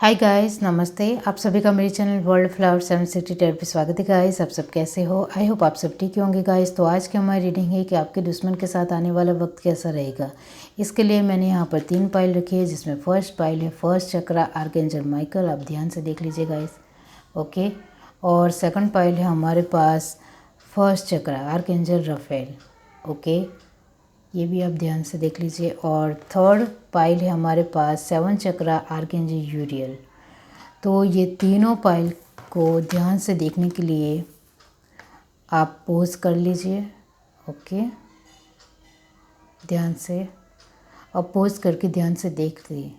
Hi guys, नमस्ते। आप सभी का मेरे चैनल वर्ल्ड फ्लावर 760 पे स्वागत है गाइस। आप सब कैसे हो? आई होप आप सब ठीक होंगे गाइस। तो आज की हमारी रीडिंग है कि आपके दुश्मन के साथ आने वाला वक्त कैसा रहेगा। इसके लिए मैंने यहाँ पर 3 पाइल रखी है, जिसमें फर्स्ट पाइल है फर्स्ट चक्रा आर्कएंजल माइकल। आप ध्यान से देख लीजिए गाइस, ओके। और सेकंड पाइल है हमारे पास फर्स्ट चक्रा आर्कएंजल रफेल, ओके, ये भी आप ध्यान से देख लीजिए। और थर्ड पाइल है हमारे पास 7 चक्रा आर्कएंजल यूरियल। तो ये तीनों पाइल को ध्यान से देखने के लिए आप पोज कर लीजिए, ओके, ध्यान से। अब पोज करके ध्यान से देख लीजिए।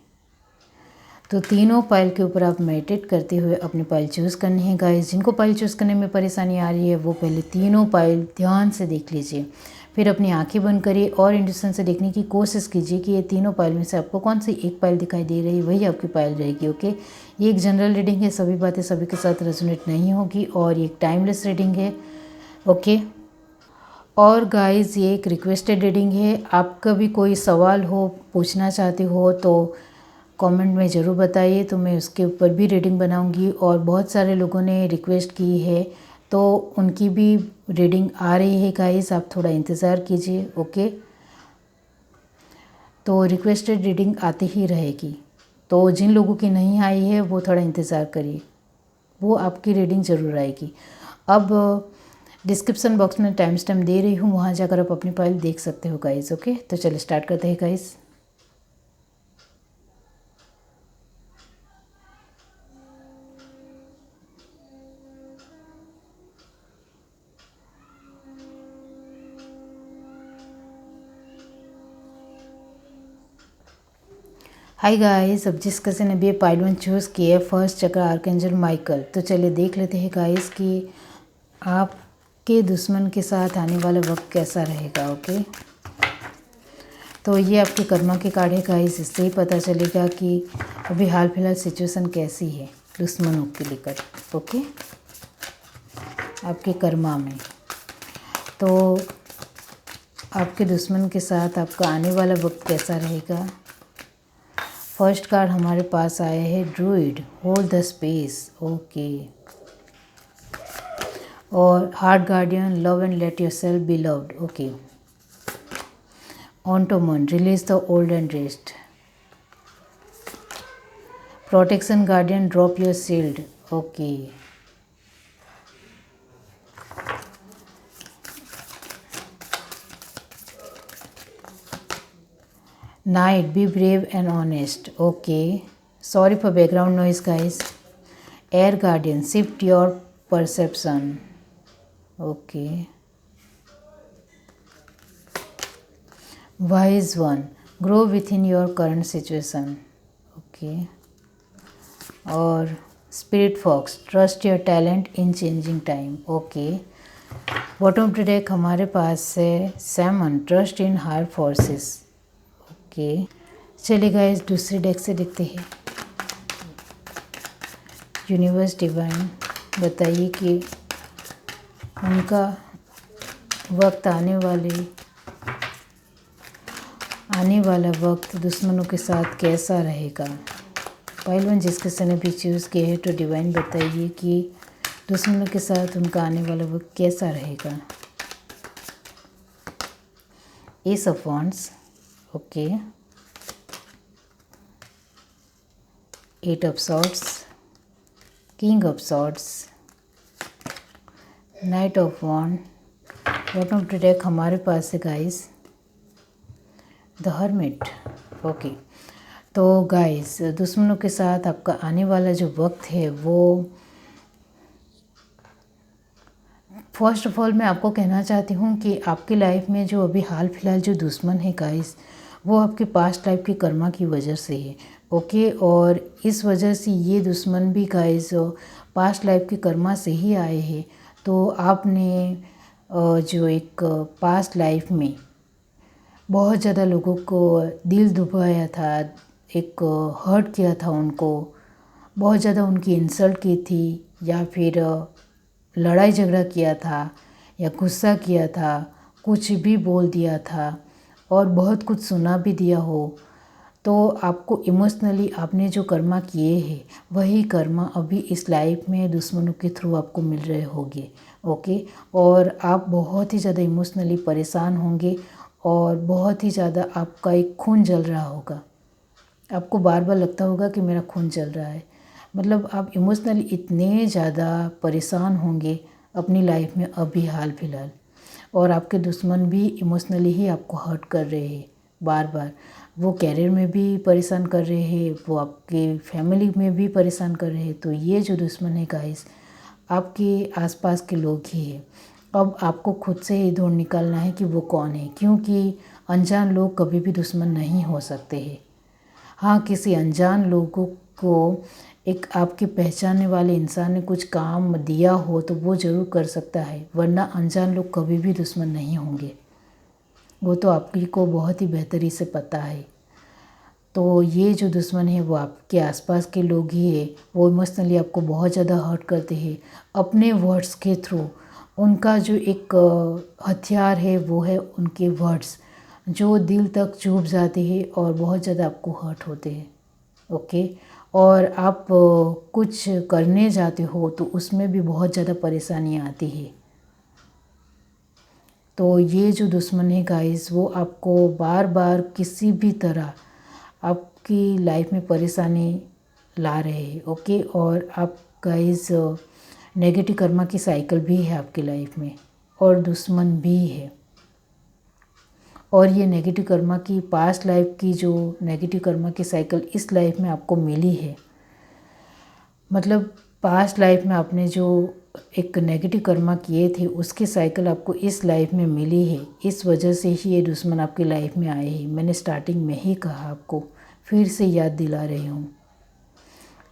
तो तीनों पाइल के ऊपर आप मेडिटेट करते हुए अपनी पाइल चूज़ करनी है गाइस। जिनको पाइल चूज़ करने में परेशानी आ रही है वो पहले तीनों पाइल ध्यान से देख लीजिए, फिर अपनी आंखें बंद करिए और इंट्यूशन से देखने की कोशिश कीजिए कि ये तीनों पाइल में से आपको कौन सी एक पाइल दिखाई दे रही है, वही आपकी पाइल रहेगी, ओके। ये एक जनरल रीडिंग है, सभी बातें सभी के साथ रेजोनेट नहीं होगी और ये एक टाइमलेस रीडिंग है, ओके। और गाइस ये एक रिक्वेस्टेड रीडिंग है। आपका भी कोई सवाल हो, पूछना चाहते हो तो कमेंट में ज़रूर बताइए, तो मैं उसके ऊपर भी रीडिंग बनाऊंगी। और बहुत सारे लोगों ने रिक्वेस्ट की है तो उनकी भी रीडिंग आ रही है गाइस, आप थोड़ा इंतज़ार कीजिए, ओके। तो रिक्वेस्टेड रीडिंग आती ही रहेगी। तो जिन लोगों की नहीं आई है वो थोड़ा इंतज़ार करिए, वो आपकी रीडिंग ज़रूर आएगी। अब डिस्क्रिप्शन बॉक्स में टाइम स्टैम्प दे रही हूँ, वहाँ जाकर आप अपनी फाइल देख सकते हो गाइस, ओके। तो चलिए स्टार्ट करते हैं गाइस। हाय गाइस, अब जिस किसी ने भी पाइल 1 चूज़ किया है फर्स्ट चक्र आर्कएंजल माइकल, तो चलिए देख लेते हैं गाइस कि आपके दुश्मन के साथ आने वाला वक्त कैसा रहेगा, ओके। तो ये आपके कर्मा के कार्ड है गाइस, इससे ही पता चलेगा कि अभी हाल फिलहाल सिचुएशन कैसी है दुश्मनों के लेकर, ओके, आपके कर्मा में। तो आपके दुश्मन के साथ आपका आने वाला वक्त कैसा रहेगा। फर्स्ट कार्ड हमारे पास आया है druid, hold the space, okay. और heart guardian, love and let yourself be loved, okay. Ottoman, release the old and rest. Protection guardian, drop your shield, okay. Knight, be brave and honest, okay. Sorry for background noise guys. Air guardian, shift your perception, okay. Wise one, grow within your current situation, okay. और spirit fox, trust your talent in changing time, okay. Bottom of the deck हमारे पास है salmon, trust in higher forces, okay. चलिए guys दूसरी deck से देखते हैं। Universe divine बताइए कि उनका वक्त आने वाला वक्त दुश्मनों के साथ कैसा रहेगा। पाइल 1 जिस किसी ने भी चूज़ किया है तो डिवाइन बताइए कि दुश्मनों के साथ उनका आने वाला वक्त कैसा रहेगा। Ace of wands, okay. 8 of swords, king of swords, knight of wand. Bottom of the deck हमारे पास है गाइस द हर्मिट, ओके। तो गाइस दुश्मनों के साथ आपका आने वाला जो वक्त है वो फर्स्ट ऑफ ऑल मैं आपको कहना चाहती हूँ कि आपकी लाइफ में जो अभी हाल फिलहाल जो दुश्मन है गाइस, वो आपके पास्ट लाइफ के कर्मा की वजह से है, ओके। और इस वजह से ये दुश्मन भी गाइस पास्ट लाइफ के कर्मा से ही आए हैं। तो आपने जो एक पास्ट लाइफ में बहुत ज़्यादा लोगों को दिल दुखाया था, एक हर्ट किया था उनको, बहुत ज़्यादा उनकी इंसल्ट की थी, या फिर लड़ाई झगड़ा किया था, या गुस्सा किया था, कुछ भी बोल दिया था और बहुत कुछ सुना भी दिया हो। तो आपको इमोशनली आपने जो कर्मा किए हैं वही कर्मा अभी इस लाइफ में दुश्मनों के थ्रू आपको मिल रहे होंगे। ओके, और आप बहुत ही ज़्यादा इमोशनली परेशान होंगे और बहुत ही ज़्यादा आपका एक खून जल रहा होगा। आपको बार बार लगता होगा कि मेरा खून जल रहा है। मतलब आप इमोशनली इतने ज़्यादा परेशान होंगे अपनी लाइफ में अभी हाल फिलहाल, और आपके दुश्मन भी इमोशनली ही आपको हर्ट कर रहे हैं बार बार। वो कैरियर में भी परेशान कर रहे हैं, वो आपके फैमिली में भी परेशान कर रहे हैं। तो ये जो दुश्मन है गाइस, आपके आसपास के लोग ही हैं। अब आपको खुद से ही ढूंढ निकालना है कि वो कौन है, क्योंकि अनजान लोग कभी भी दुश्मन नहीं हो सकते हैं। हाँ, किसी अनजान लोगों को एक आपके पहचानने वाले इंसान ने कुछ काम दिया हो तो वो ज़रूर कर सकता है, वरना अनजान लोग कभी भी दुश्मन नहीं होंगे। वो तो आपकी को बहुत ही बेहतरी से पता है। तो ये जो दुश्मन है वो आपके आसपास के लोग ही है। वो इमोशनली आपको बहुत ज़्यादा हर्ट करते हैं अपने वर्ड्स के थ्रू। उनका जो एक हथियार है वो है उनके वर्ड्स, जो दिल तक चुभ जाते हैं और बहुत ज़्यादा आपको हर्ट होते हैं। ओके, और आप कुछ करने जाते हो तो उसमें भी बहुत ज़्यादा परेशानी आती है। तो ये जो दुश्मन है गाइस, वो आपको बार बार किसी भी तरह आपकी लाइफ में परेशानी ला रहे हैं। ओके, और आप गाइस नेगेटिव कर्मा की साइकिल भी है आपकी लाइफ में, और दुश्मन भी है। और ये नेगेटिव कर्मा की पास्ट लाइफ की जो नेगेटिव कर्मा की साइकिल इस लाइफ में आपको मिली है, मतलब पास्ट लाइफ में आपने जो एक नेगेटिव कर्मा किए थे उसकी साइकिल आपको इस लाइफ में मिली है। इस वजह से ही ये दुश्मन आपकी लाइफ में आए हैं। मैंने स्टार्टिंग में ही कहा, आपको फिर से याद दिला रही हूँ।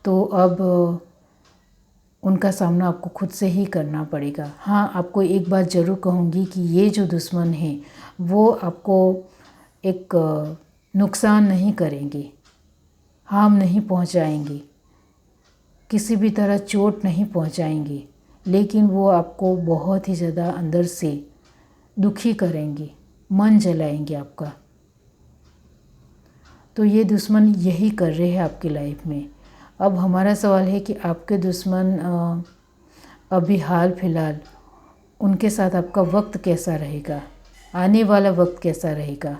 तो अब उनका सामना आपको खुद से ही करना पड़ेगा। हाँ, आपको एक बात ज़रूर कहूँगी कि ये जो दुश्मन है वो आपको एक नुकसान नहीं करेंगे, हार्म नहीं पहुँचाएंगे, किसी भी तरह चोट नहीं पहुँचाएंगे, लेकिन वो आपको बहुत ही ज़्यादा अंदर से दुखी करेंगे, मन जलाएंगे आपका। तो ये दुश्मन यही कर रहे हैं आपकी लाइफ में। अब हमारा सवाल है कि आपके दुश्मन अभी हाल फिलहाल उनके साथ आपका वक्त कैसा रहेगा, आने वाला वक्त कैसा रहेगा।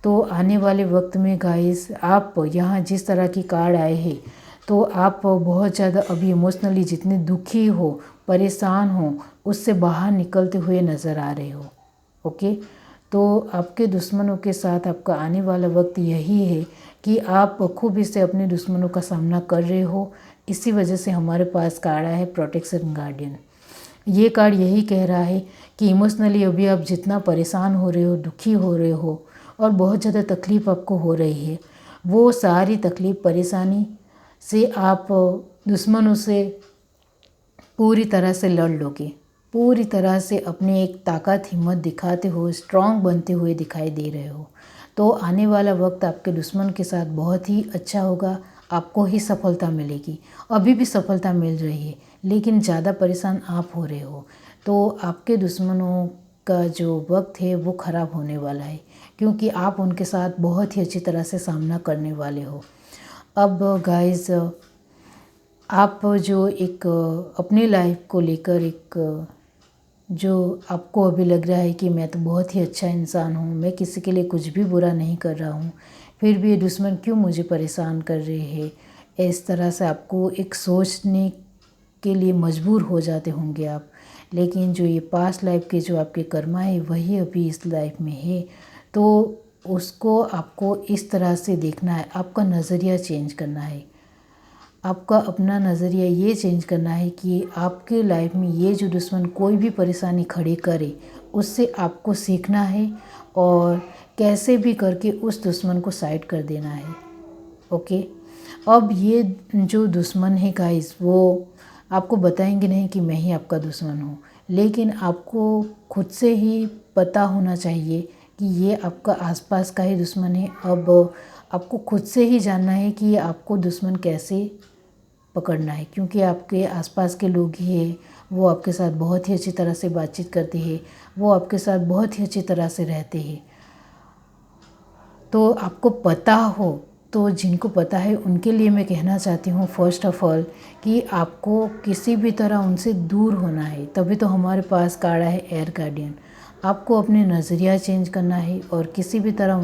तो आने वाले वक्त में गाइस, आप यहाँ जिस तरह की कार्ड आए हैं, तो आप बहुत ज़्यादा अभी इमोशनली जितने दुखी हो, परेशान हो, उससे बाहर निकलते हुए नज़र आ रहे हो। ओके, तो आपके दुश्मनों के साथ आपका आने वाला वक्त यही है कि आप खूब इससे अपने दुश्मनों का सामना कर रहे हो। इसी वजह से हमारे पास कार्ड आया है प्रोटेक्शन गार्डियन। ये कार्ड यही कह रहा है कि इमोशनली अभी आप जितना परेशान हो रहे हो, दुखी हो रहे हो और बहुत ज़्यादा तकलीफ़ आपको हो रही है, वो सारी तकलीफ़ परेशानी से आप दुश्मनों से पूरी तरह से लड़ लोगे। पूरी तरह से अपनी एक ताकत हिम्मत दिखाते हो, स्ट्रांग बनते हुए दिखाई दे रहे हो। तो आने वाला वक्त आपके दुश्मन के साथ बहुत ही अच्छा होगा, आपको ही सफलता मिलेगी। अभी भी सफलता मिल रही है, लेकिन ज़्यादा परेशान आप हो रहे हो। तो आपके दुश्मनों का जो वक्त है वो ख़राब होने वाला है, क्योंकि आप उनके साथ बहुत ही अच्छी तरह से सामना करने वाले हो। अब गाइस, आप जो एक अपनी लाइफ को लेकर एक जो आपको अभी लग रहा है कि मैं तो बहुत ही अच्छा इंसान हूँ, मैं किसी के लिए कुछ भी बुरा नहीं कर रहा हूँ, फिर भी ये दुश्मन क्यों मुझे परेशान कर रहे हैं, इस तरह से आपको एक सोचने के लिए मजबूर हो जाते होंगे आप। लेकिन जो ये पास्ट लाइफ के जो आपके कर्मा है वही अभी इस लाइफ में है, तो उसको आपको इस तरह से देखना है। आपका नज़रिया चेंज करना है, आपका अपना नज़रिया ये चेंज करना है कि आपके लाइफ में ये जो दुश्मन कोई भी परेशानी खड़ी करे, उससे आपको सीखना है और कैसे भी करके उस दुश्मन को साइड कर देना है। ओके, अब ये जो दुश्मन है गाइस, वो आपको बताएंगे नहीं कि मैं ही आपका दुश्मन हूँ, लेकिन आपको खुद से ही पता होना चाहिए कि ये आपका आसपास का ही दुश्मन है। अब आपको खुद से ही जानना है कि ये आपको दुश्मन कैसे पकड़ना है, क्योंकि आपके आसपास के लोग ही हैं, वो आपके साथ बहुत ही अच्छी तरह से बातचीत करते हैं, वो आपके साथ बहुत ही अच्छी तरह से रहते हैं। तो आपको पता हो तो जिनको पता है उनके लिए मैं कहना चाहती हूँ फर्स्ट ऑफ ऑल कि आपको किसी भी तरह उनसे दूर होना है, तभी तो हमारे पास कार्ड है एयर गार्डियन। आपको अपने नज़रिया चेंज करना है और किसी भी तरह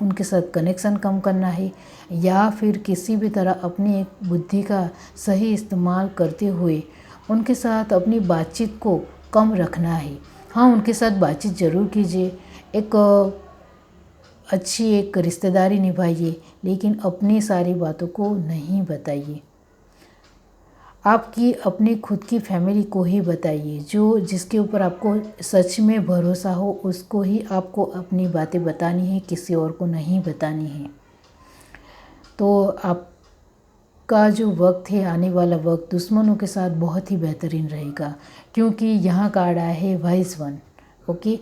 उनके साथ कनेक्शन कम करना है, या फिर किसी भी तरह अपनी एक बुद्धि का सही इस्तेमाल करते हुए उनके साथ अपनी बातचीत को कम रखना है। हाँ, उनके साथ बातचीत ज़रूर कीजिए, एक अच्छी एक रिश्तेदारी निभाइए, लेकिन अपनी सारी बातों को नहीं बताइए। आपकी अपनी खुद की फैमिली को ही बताइए, जो जिसके ऊपर आपको सच में भरोसा हो उसको ही आपको अपनी बातें बतानी है, किसी और को नहीं बतानी है। तो आपका जो वक्त है, आने वाला वक्त दुश्मनों के साथ बहुत ही बेहतरीन रहेगा, क्योंकि यहाँ कार्ड आया है वाइज वन। ओके,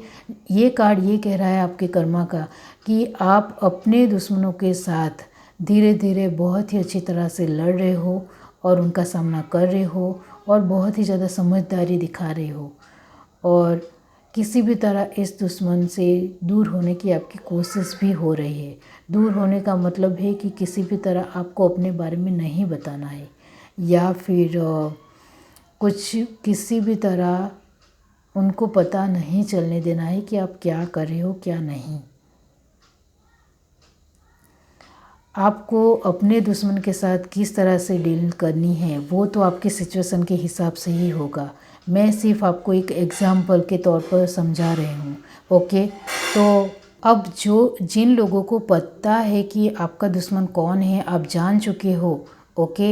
ये कार्ड ये कह रहा है आपके कर्मा का कि आप अपने दुश्मनों के साथ धीरे धीरे बहुत ही अच्छी तरह से लड़ रहे हो और उनका सामना कर रहे हो और बहुत ही ज़्यादा समझदारी दिखा रहे हो, और किसी भी तरह इस दुश्मन से दूर होने की आपकी कोशिश भी हो रही है। दूर होने का मतलब है कि किसी भी तरह आपको अपने बारे में नहीं बताना है, या फिर कुछ किसी भी तरह उनको पता नहीं चलने देना है कि आप क्या कर रहे हो क्या नहीं। आपको अपने दुश्मन के साथ किस तरह से डील करनी है वो तो आपके सिचुएशन के हिसाब से ही होगा। मैं सिर्फ आपको एक एग्जाम्पल के तौर पर समझा रही हूँ। ओके, तो अब जिन लोगों को पता है कि आपका दुश्मन कौन है, आप जान चुके हो, ओके,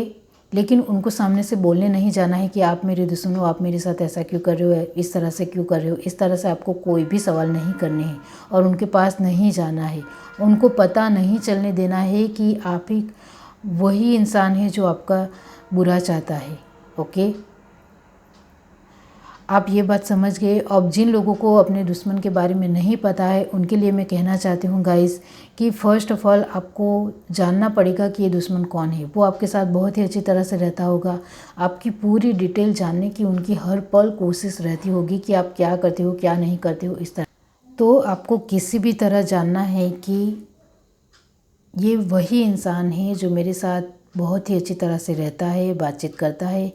लेकिन उनको सामने से बोलने नहीं जाना है कि आप मेरे दुश्मन हो, आप मेरे साथ ऐसा क्यों कर रहे हो, इस तरह से क्यों कर रहे हो। इस तरह से आपको कोई भी सवाल नहीं करने हैं और उनके पास नहीं जाना है। उनको पता नहीं चलने देना है कि आप ही वही इंसान है जो आपका बुरा चाहता है। ओके, आप ये बात समझ गए। अब जिन लोगों को अपने दुश्मन के बारे में नहीं पता है उनके लिए मैं कहना चाहती हूँ गाइस कि फ़र्स्ट ऑफ़ ऑल आपको जानना पड़ेगा कि ये दुश्मन कौन है। वो आपके साथ बहुत ही अच्छी तरह से रहता होगा, आपकी पूरी डिटेल जानने की उनकी हर पल कोशिश रहती होगी कि आप क्या करते हो क्या नहीं करते हो, इस तरह। तो आपको किसी भी तरह जानना है कि ये वही इंसान है जो मेरे साथ बहुत ही अच्छी तरह से रहता है, बातचीत करता है।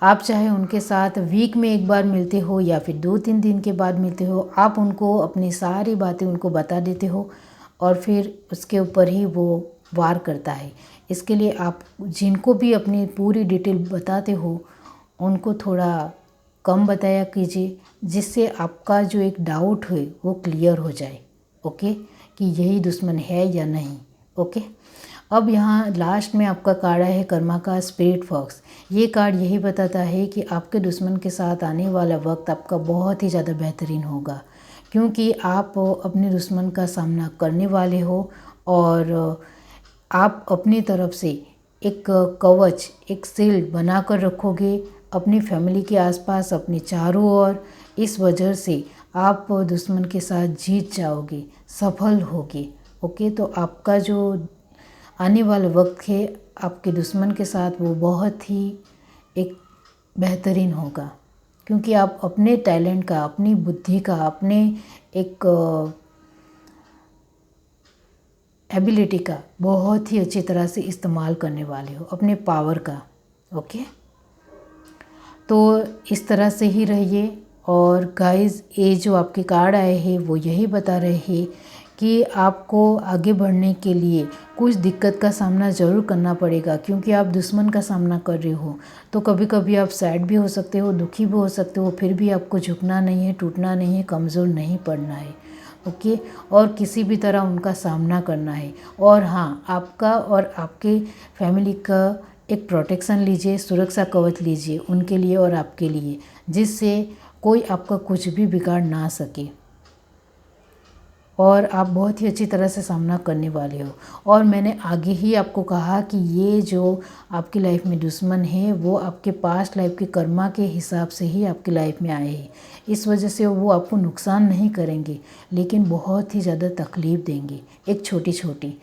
आप चाहे उनके साथ वीक में एक बार मिलते हो या फिर 2-3 दिन के बाद मिलते हो, आप उनको अपनी सारी बातें उनको बता देते हो और फिर उसके ऊपर ही वो वार करता है। इसके लिए आप जिनको भी अपनी पूरी डिटेल बताते हो उनको थोड़ा कम बताया कीजिए, जिससे आपका जो एक डाउट है वो क्लियर हो जाए। ओके, कि यही दुश्मन है या नहीं। ओके, अब यहाँ लास्ट में आपका कार्ड है कर्मा का स्पिरिट फॉक्स। ये कार्ड यही बताता है कि आपके दुश्मन के साथ आने वाला वक्त आपका बहुत ही ज़्यादा बेहतरीन होगा, क्योंकि आप अपने दुश्मन का सामना करने वाले हो और आप अपनी तरफ से एक कवच, एक शील्ड बना कर रखोगे अपनी फैमिली के आसपास, अपने चारों ओर। इस वजह से आप दुश्मन के साथ जीत जाओगे, सफल होगे। ओके, तो आपका जो आने वाला वक्त है आपके दुश्मन के साथ वो बहुत ही एक बेहतरीन होगा, क्योंकि आप अपने टैलेंट का, अपनी बुद्धि का, अपने एक एबिलिटी का बहुत ही अच्छी तरह से इस्तेमाल करने वाले हो, अपने पावर का। ओके, तो इस तरह से ही रहिए। और गाइस, ये जो आपके कार्ड आए हैं वो यही बता रहे हैं कि आपको आगे बढ़ने के लिए कुछ दिक्कत का सामना ज़रूर करना पड़ेगा, क्योंकि आप दुश्मन का सामना कर रहे हो। तो कभी कभी आप सैड भी हो सकते हो, दुखी भी हो सकते हो, फिर भी आपको झुकना नहीं है, टूटना नहीं है, कमज़ोर नहीं पड़ना है। ओके, और किसी भी तरह उनका सामना करना है। और हाँ, आपका और आपके फैमिली का एक प्रोटेक्शन लीजिए, सुरक्षा कवच लीजिए उनके लिए और आपके लिए, जिससे कोई आपका कुछ भी बिगाड़ ना सके और आप बहुत ही अच्छी तरह से सामना करने वाले हो। और मैंने आगे ही आपको कहा कि ये जो आपकी लाइफ में दुश्मन है वो आपके पास्ट लाइफ के कर्मा के हिसाब से ही आपकी लाइफ में आए हैं। इस वजह से वो आपको नुकसान नहीं करेंगे, लेकिन बहुत ही ज़्यादा तकलीफ़ देंगे, एक छोटी छोटी।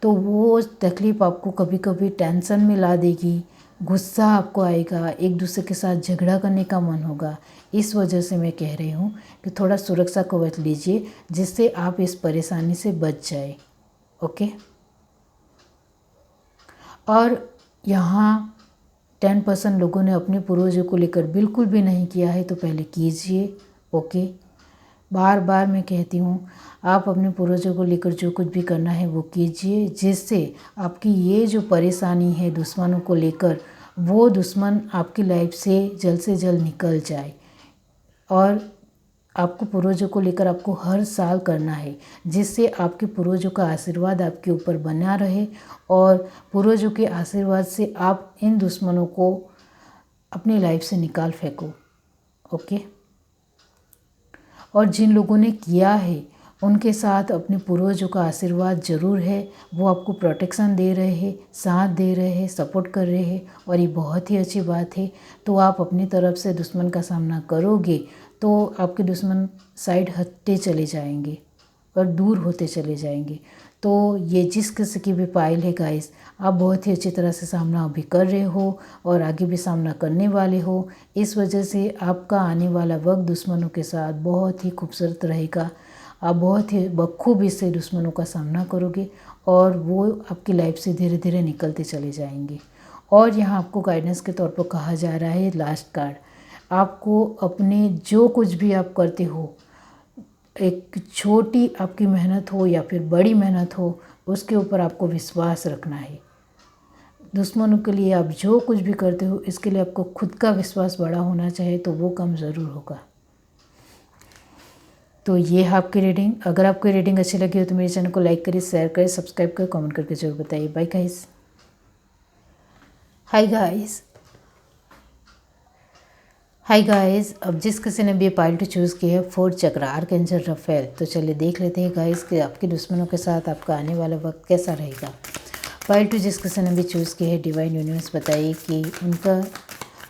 तो वो तकलीफ़ आपको कभी कभी टेंशन में ला देगी, गुस्सा आपको आएगा, एक दूसरे के साथ झगड़ा करने का मन होगा। इस वजह से मैं कह रही हूँ कि थोड़ा सुरक्षा कवच लीजिए, जिससे आप इस परेशानी से बच जाए। ओके, और यहाँ 10% लोगों ने अपने पूर्वजों को लेकर बिल्कुल भी नहीं किया है, तो पहले कीजिए। ओके, बार बार मैं कहती हूँ, आप अपने पूर्वजों को लेकर जो कुछ भी करना है वो कीजिए, जिससे आपकी ये जो परेशानी है दुश्मनों को लेकर, वो दुश्मन आपकी लाइफ से जल्द निकल जाए। और आपको पूर्वजों को लेकर आपको हर साल करना है, जिससे आपके पूर्वजों का आशीर्वाद आपके ऊपर बना रहे और पूर्वजों के आशीर्वाद से आप इन दुश्मनों को अपनी लाइफ से निकाल फेंको। ओके, और जिन लोगों ने किया है उनके साथ अपने पूर्वजों का आशीर्वाद ज़रूर है, वो आपको प्रोटेक्शन दे रहे हैं, साथ दे रहे हैं, सपोर्ट कर रहे हैं, और ये बहुत ही अच्छी बात है। तो आप अपनी तरफ से दुश्मन का सामना करोगे तो आपके दुश्मन साइड हटते चले जाएंगे और दूर होते चले जाएंगे। तो ये जिस किसी की भी पाइल है गाइस, आप बहुत ही अच्छी तरह से सामना अभी कर रहे हो और आगे भी सामना करने वाले हो। इस वजह से आपका आने वाला वक्त दुश्मनों के साथ बहुत ही खूबसूरत रहेगा। आप बहुत ही बखूबी से दुश्मनों का सामना करोगे और वो आपकी लाइफ से धीरे धीरे निकलते चले जाएंगे। और यहाँ आपको गाइडेंस के तौर पर कहा जा रहा है, लास्ट कार्ड, आपको अपने जो कुछ भी आप करते हो, एक छोटी आपकी मेहनत हो या फिर बड़ी मेहनत हो, उसके ऊपर आपको विश्वास रखना है। दुश्मनों के लिए आप जो कुछ भी करते हो, इसके लिए आपको खुद का विश्वास बड़ा होना चाहिए, तो वो काम ज़रूर होगा। तो ये है आपकी रीडिंग। अगर आपको रीडिंग अच्छी लगी हो तो मेरे चैनल को लाइक करिए, शेयर करिए, सब्सक्राइब करिए, कमेंट करके जरूर बताइए। Bye guys. हाय गाइस, अब जिस किसी ने भी पाइल टू चूज़ की है 4 चक्र आर्कएंजल रफेल, तो चलिए देख लेते हैं गाइस कि आपके दुश्मनों के साथ आपका आने वाला वक्त कैसा रहेगा। पाइल टू जिस किसी ने भी चूज़ की है, डिवाइन यूनिवर्स बताइए कि उनका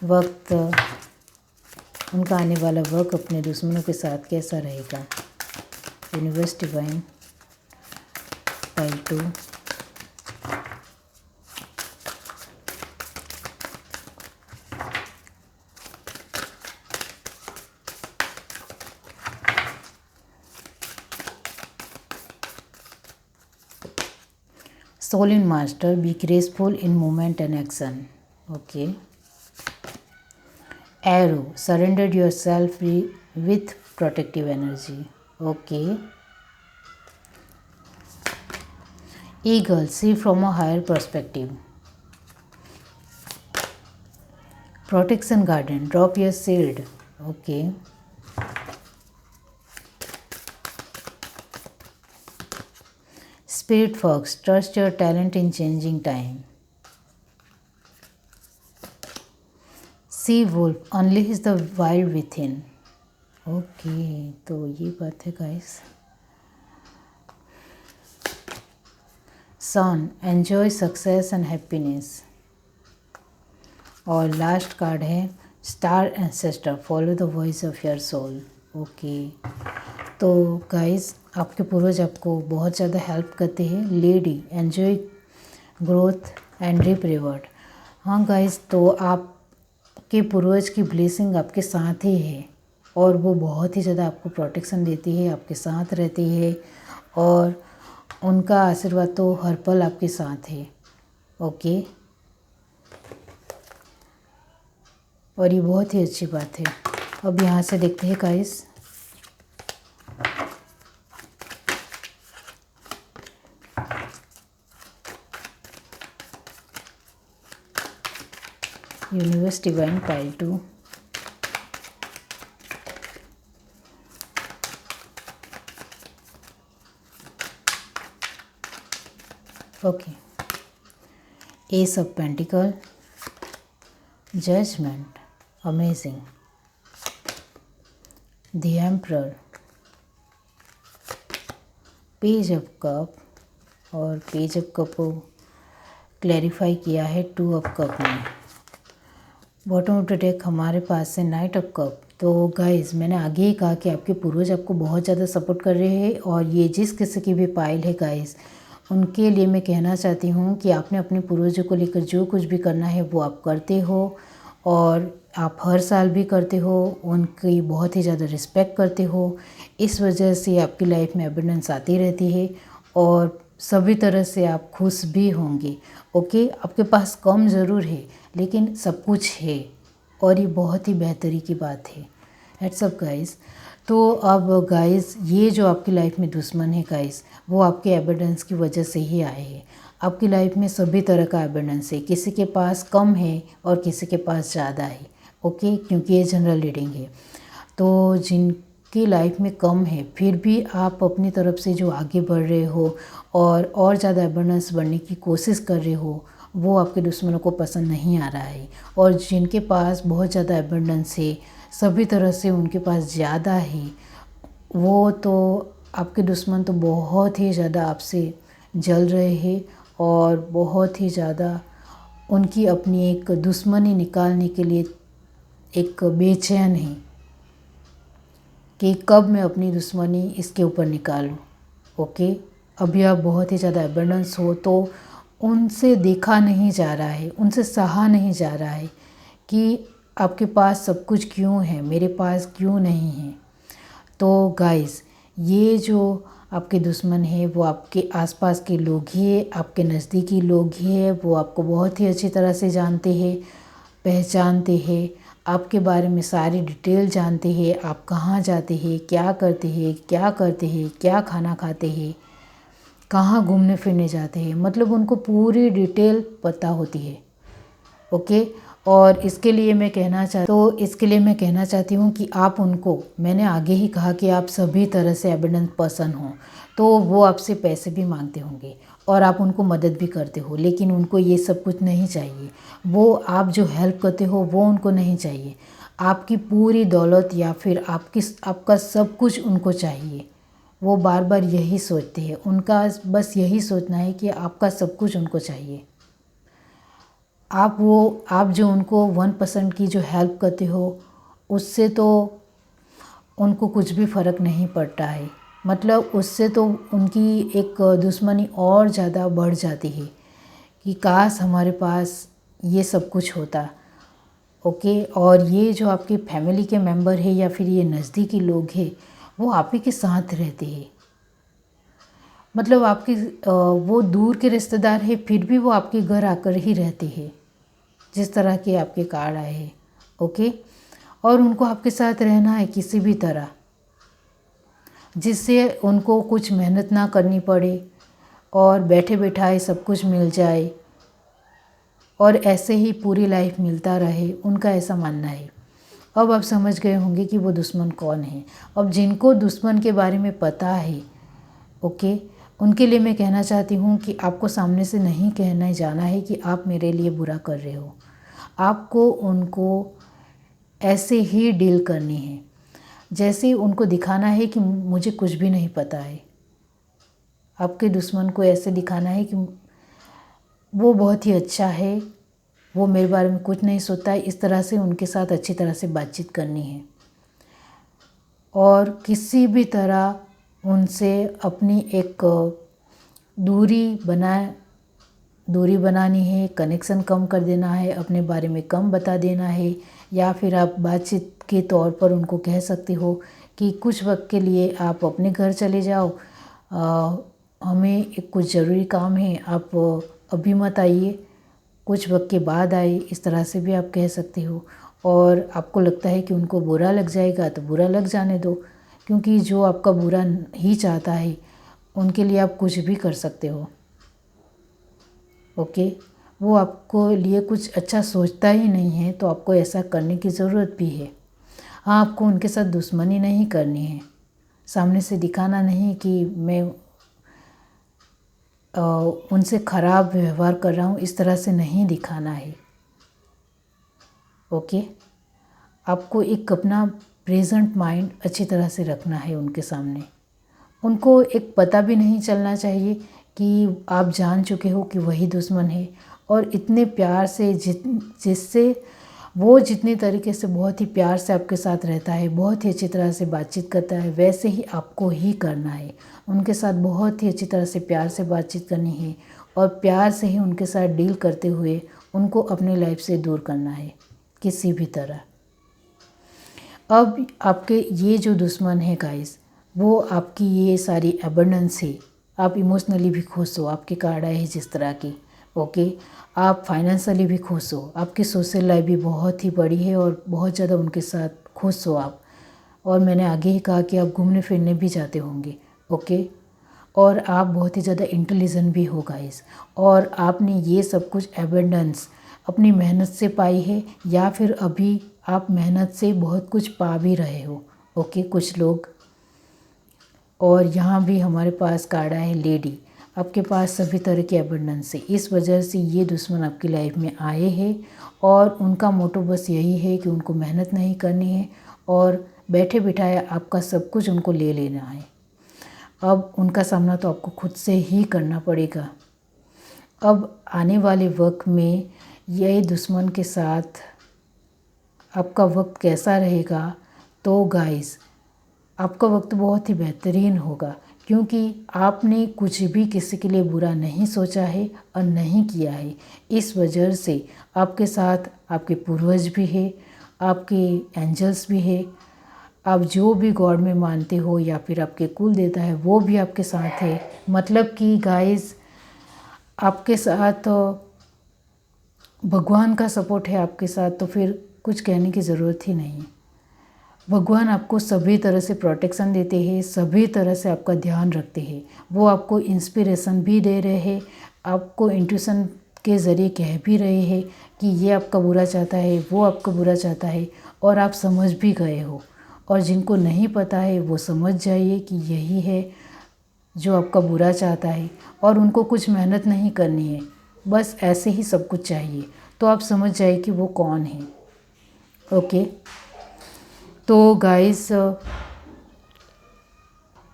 वक्त, उनका आने वाला वक्त अपने दुश्मनों के साथ कैसा रहेगा। Universe divine pile two. Soul in Master, be graceful in movement and action. Okay. Arrow, surrender yourself with protective energy. Okay. Eagle, see from a higher perspective. Protection Garden, drop your shield. Okay. Spirit Fox, trust your talent in changing time. Sea Wolf, unleash the wild within. Okay, तो ये बात है guys. Sun, enjoy success and happiness. और last card है star ancestor, follow the voice of your soul. Okay, तो guys आपके पूर्वज आपको बहुत ज़्यादा हेल्प करते हैं। Lady, enjoy growth and reap reward. हाँ गाइस, तो आपके पूर्वज की ब्लेसिंग आपके साथ ही है और वो बहुत ही ज़्यादा आपको प्रोटेक्शन देती है, आपके साथ रहती है और उनका आशीर्वाद तो हर पल आपके साथ है। ओके, और ये बहुत ही अच्छी बात है। अब यहाँ से देखते हैं guys, universe divine pile two. Okay, ace of pentacle, judgement, amazing, the emperor, page of cup. और पेज ऑफ कप को क्लैरिफाई किया है 2 ऑफ कप में। बॉटम ऑफ द डेक हमारे पास है नाइट ऑफ कप। तो गाइस, मैंने आगे ही कहा कि आपके पूर्वज आपको बहुत ज़्यादा सपोर्ट कर रहे हैं और ये जिस किसी की भी पाइल है गाइस, उनके लिए मैं कहना चाहती हूँ कि आपने अपने पूर्वजों को लेकर जो कुछ भी करना है वो आप करते हो और आप हर साल भी करते हो, उनकी बहुत ही ज़्यादा रिस्पेक्ट करते हो। इस वजह से आपकी लाइफ में एबंडेंस आती रहती है और सभी तरह से आप खुश भी होंगे। ओके, आपके पास कम ज़रूर है लेकिन सब कुछ है और ये बहुत ही बेहतरी की बात है। That's up guys. तो अब गाइस ये जो आपकी लाइफ में दुश्मन है गाइस, वो आपके एबंडेंस की वजह से ही आए हैं। आपकी लाइफ में सभी तरह का एबंडेंस है, किसी के पास कम है और किसी के पास ज़्यादा है। ओके, क्योंकि ये जनरल रीडिंग है। तो जिनकी लाइफ में कम है फिर भी आप अपनी तरफ से जो आगे बढ़ रहे हो और ज़्यादा एबंडेंस बढ़ने की कोशिश कर रहे हो, वो आपके दुश्मनों को पसंद नहीं आ रहा है। और जिनके पास बहुत ज़्यादा एबंडेंस है, सभी तरह से उनके पास ज़्यादा है, वो तो आपके दुश्मन तो बहुत ही ज़्यादा आपसे जल रहे हैं और बहुत ही ज़्यादा उनकी अपनी एक दुश्मनी निकालने के लिए एक बेचैन है कि कब मैं अपनी दुश्मनी इसके ऊपर निकालूं। ओके, अभी आप बहुत ही ज़्यादा एबंडेंस हो तो उनसे देखा नहीं जा रहा है, उनसे सहा नहीं जा रहा है कि आपके पास सब कुछ क्यों है, मेरे पास क्यों नहीं है। तो गाइस, ये जो आपके दुश्मन है वो आपके आसपास के लोग ही है, आपके नज़दीकी लोग ही है। वो आपको बहुत ही अच्छी तरह से जानते हैं, पहचानते हैं, आपके बारे में सारी डिटेल जानते हैं। आप कहाँ जाते हैं, क्या करते हैं, क्या खाना खाते हैं, कहाँ घूमने फिरने जाते हैं, मतलब उनको पूरी डिटेल पता होती है। ओके, और इसके लिए मैं कहना चाहती हूँ कि आप उनको, मैंने आगे ही कहा कि आप सभी तरह से एबंडेंस पर्सन हो, तो वो आपसे पैसे भी मांगते होंगे और आप उनको मदद भी करते हो, लेकिन उनको ये सब कुछ नहीं चाहिए। वो आप जो हेल्प करते हो वो उनको नहीं चाहिए। आपकी पूरी दौलत या फिर आपका सब कुछ उनको चाहिए। वो बार बार यही सोचते हैं, उनका बस यही सोचना है कि आपका सब कुछ उनको चाहिए। आप जो उनको 1% की जो हेल्प करते हो उससे तो उनको कुछ भी फ़र्क नहीं पड़ता है। मतलब उससे तो उनकी एक दुश्मनी और ज़्यादा बढ़ जाती है कि काश हमारे पास ये सब कुछ होता। ओके, और ये जो आपकी फैमिली के मेंबर है या फिर ये नज़दीकी लोग हैं, वो आप ही के साथ रहते हैं। मतलब वो दूर के रिश्तेदार हैं फिर भी वो आपके घर आकर ही रहते हैं, जिस तरह के आपके कार्ड आए हैं। ओके, और उनको आपके साथ रहना है किसी भी तरह, जिससे उनको कुछ मेहनत ना करनी पड़े और बैठे बैठाए सब कुछ मिल जाए और ऐसे ही पूरी लाइफ मिलता रहे, उनका ऐसा मानना है। अब आप समझ गए होंगे कि वो दुश्मन कौन है। अब जिनको दुश्मन के बारे में पता है, ओके, उनके लिए मैं कहना चाहती हूँ कि आपको सामने से नहीं कहना जाना है कि आप मेरे लिए बुरा कर रहे हो। आपको उनको ऐसे ही डील करनी है, जैसे उनको दिखाना है कि मुझे कुछ भी नहीं पता है। आपके दुश्मन को ऐसे दिखाना है कि वो बहुत ही अच्छा है, वो मेरे बारे में कुछ नहीं सोचता है। इस तरह से उनके साथ अच्छी तरह से बातचीत करनी है और किसी भी तरह उनसे अपनी एक दूरी बनानी है, कनेक्शन कम कर देना है, अपने बारे में कम बता देना है। या फिर आप बातचीत के तौर पर उनको कह सकते हो कि कुछ वक्त के लिए आप अपने घर चले जाओ, हमें एक कुछ ज़रूरी काम है, आप अभी मत आइए, कुछ वक्त के बाद आए। इस तरह से भी आप कह सकते हो। और आपको लगता है कि उनको बुरा लग जाएगा तो बुरा लग जाने दो, क्योंकि जो आपका बुरा ही चाहता है उनके लिए आप कुछ भी कर सकते हो। ओके, वो आपको लिए कुछ अच्छा सोचता ही नहीं है, तो आपको ऐसा करने की ज़रूरत भी है। हाँ, आपको उनके साथ दुश्मनी नहीं करनी है, सामने से दिखाना नहीं कि मैं उनसे ख़राब व्यवहार कर रहा हूँ, इस तरह से नहीं दिखाना है। ओके, आपको एक अपना प्रेजेंट माइंड अच्छी तरह से रखना है उनके सामने। उनको एक पता भी नहीं चलना चाहिए कि आप जान चुके हो कि वही दुश्मन है। और इतने प्यार से जिससे वो जितने तरीके से बहुत ही प्यार से आपके साथ रहता है, बहुत ही अच्छी तरह से बातचीत करता है, वैसे ही आपको ही करना है। उनके साथ बहुत ही अच्छी तरह से प्यार से बातचीत करनी है और प्यार से ही उनके साथ डील करते हुए उनको अपनी लाइफ से दूर करना है किसी भी तरह। अब आपके ये जो दुश्मन है गाइस, वो आपकी ये सारी एबंडेंस है, आप इमोशनली भी खुश हो, आपकी कार्ड आई है जिस तरह की। ओके, आप फाइनेंशियली भी खुश हो, आपकी सोशल लाइफ भी बहुत ही बड़ी है और बहुत ज़्यादा उनके साथ खुश हो आप। और मैंने आगे ही कहा कि आप घूमने फिरने भी जाते होंगे। ओके, और आप बहुत ही ज़्यादा इंटेलिजेंट भी हो गाइस, और आपने ये सब कुछ एबंडेंस अपनी मेहनत से पाई है, या फिर अभी आप मेहनत से बहुत कुछ पा भी रहे हो। ओके, कुछ लोग। और यहाँ भी हमारे पास कार्ड है लेडी, आपके पास सभी तरह की एबंडेंस है। इस वजह से ये दुश्मन आपकी लाइफ में आए हैं और उनका मोटो बस यही है कि उनको मेहनत नहीं करनी है और बैठे बिठाए आपका सब कुछ उनको ले लेना है। अब उनका सामना तो आपको खुद से ही करना पड़ेगा। अब आने वाले वक्त में ये दुश्मन के साथ आपका वक्त कैसा रहेगा, तो गाइस आपका वक्त बहुत ही बेहतरीन होगा, क्योंकि आपने कुछ भी किसी के लिए बुरा नहीं सोचा है और नहीं किया है। इस वजह से आपके साथ आपके पूर्वज भी है, आपके एंजल्स भी है, आप जो भी गॉड में मानते हो या फिर आपके कुल देवता है वो भी आपके साथ है। मतलब कि गाइस आपके साथ भगवान का सपोर्ट है आपके साथ, तो फिर कुछ कहने की ज़रूरत ही नहीं है। भगवान आपको सभी तरह से प्रोटेक्शन देते हैं, सभी तरह से आपका ध्यान रखते हैं। वो आपको इंस्पिरेशन भी दे रहे हैं, आपको इंट्यूशन के ज़रिए कह भी रहे हैं कि ये आपका बुरा चाहता है, वो आपका बुरा चाहता है, और आप समझ भी गए हो। और जिनको नहीं पता है वो समझ जाइए कि यही है जो आपका बुरा चाहता है, और उनको कुछ मेहनत नहीं करनी है, बस ऐसे ही सब कुछ चाहिए, तो आप समझ जाइए कि वो कौन है। ओके, तो गाइस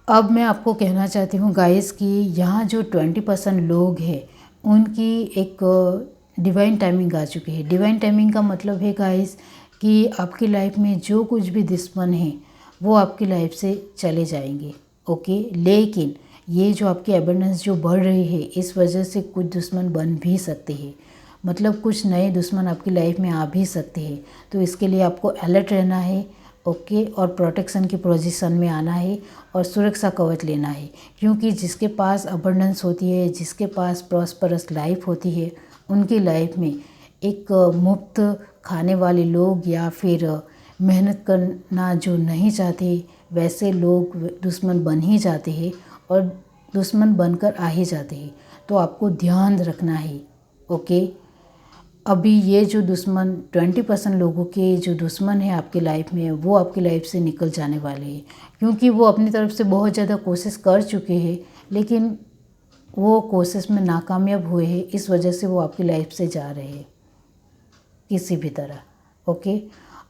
अब मैं आपको कहना चाहती हूँ गाइस कि यहाँ जो 20% लोग हैं उनकी एक डिवाइन टाइमिंग आ चुकी है। डिवाइन टाइमिंग का मतलब है गाइस कि आपकी लाइफ में जो कुछ भी दुश्मन है वो आपकी लाइफ से चले जाएंगे। ओके, लेकिन ये जो आपकी एबंडेंस जो बढ़ रही है इस वजह से कुछ दुश्मन बन भी सकते हैं, मतलब कुछ नए दुश्मन आपकी लाइफ में आ भी सकते हैं। तो इसके लिए आपको अलर्ट रहना है। ओके, और प्रोटेक्शन की पोजीशन में आना है और सुरक्षा कवच लेना है, क्योंकि जिसके पास अबंडेंस होती है, जिसके पास प्रॉस्परस लाइफ होती है, उनकी लाइफ में एक मुफ्त खाने वाले लोग या फिर मेहनत करना जो नहीं चाहते वैसे लोग दुश्मन बन ही जाते हैं और दुश्मन बनकर आ ही जाते हैं। तो आपको ध्यान रखना है। ओके, अभी ये जो दुश्मन 20% लोगों के जो दुश्मन है आपकी लाइफ में वो आपकी लाइफ से निकल जाने वाले हैं, क्योंकि वो अपनी तरफ से बहुत ज़्यादा कोशिश कर चुके हैं लेकिन वो कोशिश में नाकामयाब हुए हैं। इस वजह से वो आपकी लाइफ से जा रहे हैं किसी भी तरह। ओके,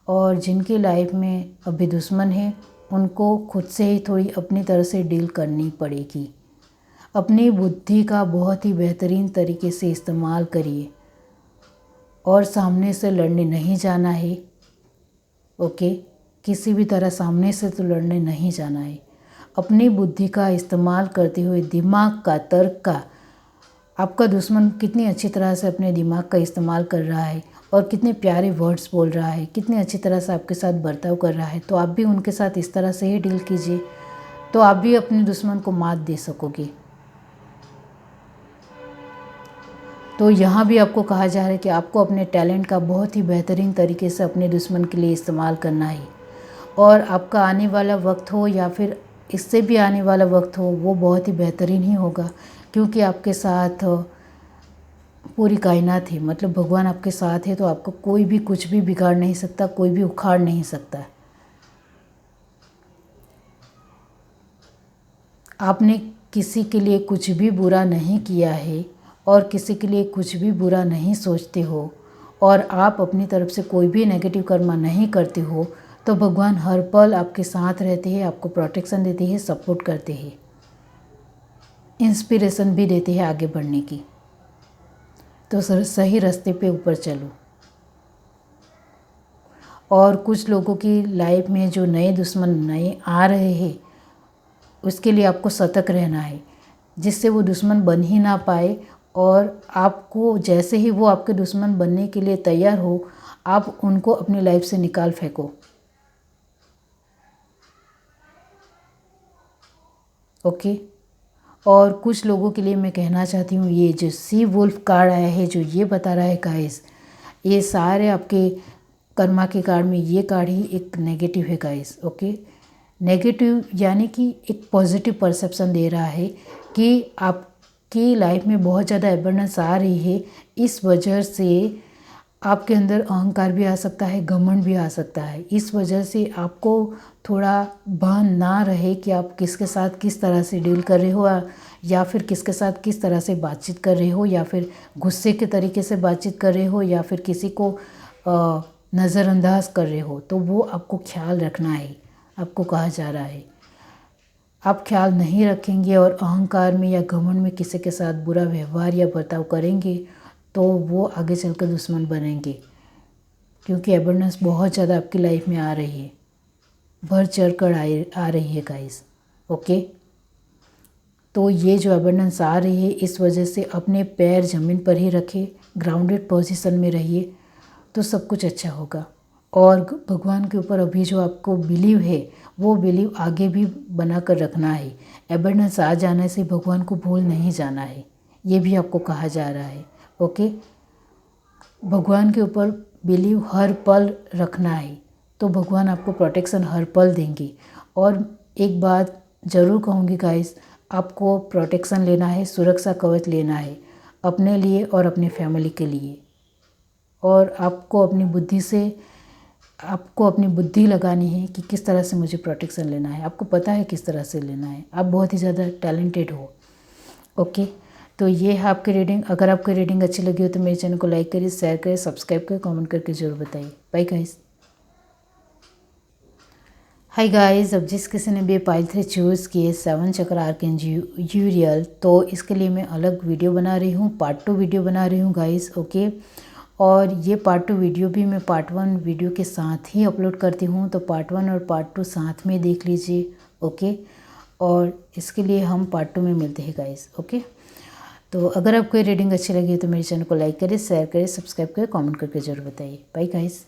और जिनकी लाइफ में अभी दुश्मन है उनको खुद से ही थोड़ी अपनी तरह से डील करनी पड़ेगी। अपनी बुद्धि का बहुत ही बेहतरीन तरीके से इस्तेमाल करिए और सामने से लड़ने नहीं जाना है। ओके, किसी भी तरह सामने से तो लड़ने नहीं जाना है। अपनी बुद्धि का इस्तेमाल करते हुए दिमाग का, तर्क का, आपका दुश्मन कितनी अच्छी तरह से अपने दिमाग का इस्तेमाल कर रहा है और कितने प्यारे वर्ड्स बोल रहा है, कितनी अच्छी तरह से आपके साथ बर्ताव कर रहा है, तो आप भी उनके साथ इस तरह से ही डील कीजिए, तो आप भी अपने दुश्मन को मात दे सकोगे। तो यहाँ भी आपको कहा जा रहा है कि आपको अपने टैलेंट का बहुत ही बेहतरीन तरीके से अपने दुश्मन के लिए इस्तेमाल करना है, और आपका आने वाला वक्त हो या फिर इससे भी आने वाला वक्त हो वो बहुत ही बेहतरीन ही होगा, क्योंकि आपके साथ पूरी कायनात है, मतलब भगवान आपके साथ है, तो आपको कोई भी कुछ भी बिगाड़ नहीं सकता, कोई भी उखाड़ नहीं सकता। आपने किसी के लिए कुछ भी बुरा नहीं किया है और किसी के लिए कुछ भी बुरा नहीं सोचते हो, और आप अपनी तरफ से कोई भी नेगेटिव कर्म नहीं करते हो, तो भगवान हर पल आपके साथ रहते हैं, आपको प्रोटेक्शन देते हैं, सपोर्ट करते हैं, इंस्पिरेशन भी देते हैं आगे बढ़ने की। तो सही रास्ते पे ऊपर चलो। और कुछ लोगों की लाइफ में जो नए दुश्मन नए आ रहे हैं उसके लिए आपको सतर्क रहना है, जिससे वो दुश्मन बन ही ना पाए, और आपको जैसे ही वो आपके दुश्मन बनने के लिए तैयार हो आप उनको अपनी लाइफ से निकाल फेंको। ओके, और कुछ लोगों के लिए मैं कहना चाहती हूँ, ये जो सी वुल्फ कार्ड आया है, जो ये बता रहा है गाइस, ये सारे आपके कर्मा के कार्ड में ये कार्ड ही एक नेगेटिव है गाइस। ओके, नेगेटिव यानी कि एक पॉजिटिव परसेप्शन दे रहा है कि आपकी लाइफ में बहुत ज़्यादा एबंडेंस आ रही है। इस वजह से आपके अंदर अहंकार भी आ सकता है, घमंड भी आ सकता है। इस वजह से आपको थोड़ा भान ना रहे कि आप किसके साथ किस तरह से डील कर रहे हो, या फिर किसके साथ किस तरह से बातचीत कर रहे हो, या फिर गुस्से के तरीके से बातचीत कर रहे हो, या फिर किसी को नज़रअंदाज कर रहे हो। तो वो आपको ख्याल रखना है, आपको कहा जा रहा है। आप ख्याल नहीं रखेंगे और अहंकार में या घमंड में किसी के साथ बुरा व्यवहार या बर्ताव करेंगे तो वो आगे चलकर दुश्मन बनेंगे, क्योंकि एबंडेंस बहुत ज़्यादा आपकी लाइफ में आ रही है, बढ़ चढ़ कर आ रही है गाइस। ओके, तो ये जो एबंडेंस आ रही है, इस वजह से अपने पैर ज़मीन पर ही रखें, ग्राउंडेड पोजीशन में रहिए, तो सब कुछ अच्छा होगा। और भगवान के ऊपर अभी जो आपको बिलीव है, वो बिलीव आगे भी बना कर रखना है। एबंडेंस आ जाने से भगवान को भूल नहीं जाना है, ये भी आपको कहा जा रहा है। ओके, भगवान के ऊपर बिलीव हर पल रखना है, तो भगवान आपको प्रोटेक्शन हर पल देंगे। और एक बात ज़रूर कहूँगी गाइस, आपको प्रोटेक्शन लेना है, सुरक्षा कवच लेना है अपने लिए और अपनी फैमिली के लिए। और आपको अपनी बुद्धि लगानी है कि किस तरह से मुझे प्रोटेक्शन लेना है। आपको पता है किस तरह से लेना है, आप बहुत ही ज़्यादा टैलेंटेड हो। ओके, तो ये है आपकी रीडिंग। अगर आपकी रीडिंग अच्छी लगी हो तो मेरे चैनल को लाइक करिए, शेयर करिए, सब्सक्राइब करिए, कमेंट करके ज़रूर बताइए। Bye guys. हाय गाइस, अब जिस किसी ने भी पाइल 3 चूज़ किए 7 चक्र आर्कएंजल यूरियल, तो इसके लिए मैं अलग वीडियो बना रही हूँ, पार्ट 2 वीडियो बना रही हूँ गाइस। ओके, और ये पार्ट 2 वीडियो भी मैं पार्ट 1 वीडियो के साथ ही अपलोड करती हूँ, तो पार्ट 1 और पार्ट 2 साथ में देख लीजिए। ओके, और इसके लिए हम पार्ट 2 में मिलते हैं गाइस। ओके, तो अगर आपको ये रीडिंग अच्छी लगी तो मेरे चैनल को लाइक करें, शेयर करें, सब्सक्राइब करें, कमेंट करके ज़रूर बताइए। Bye guys.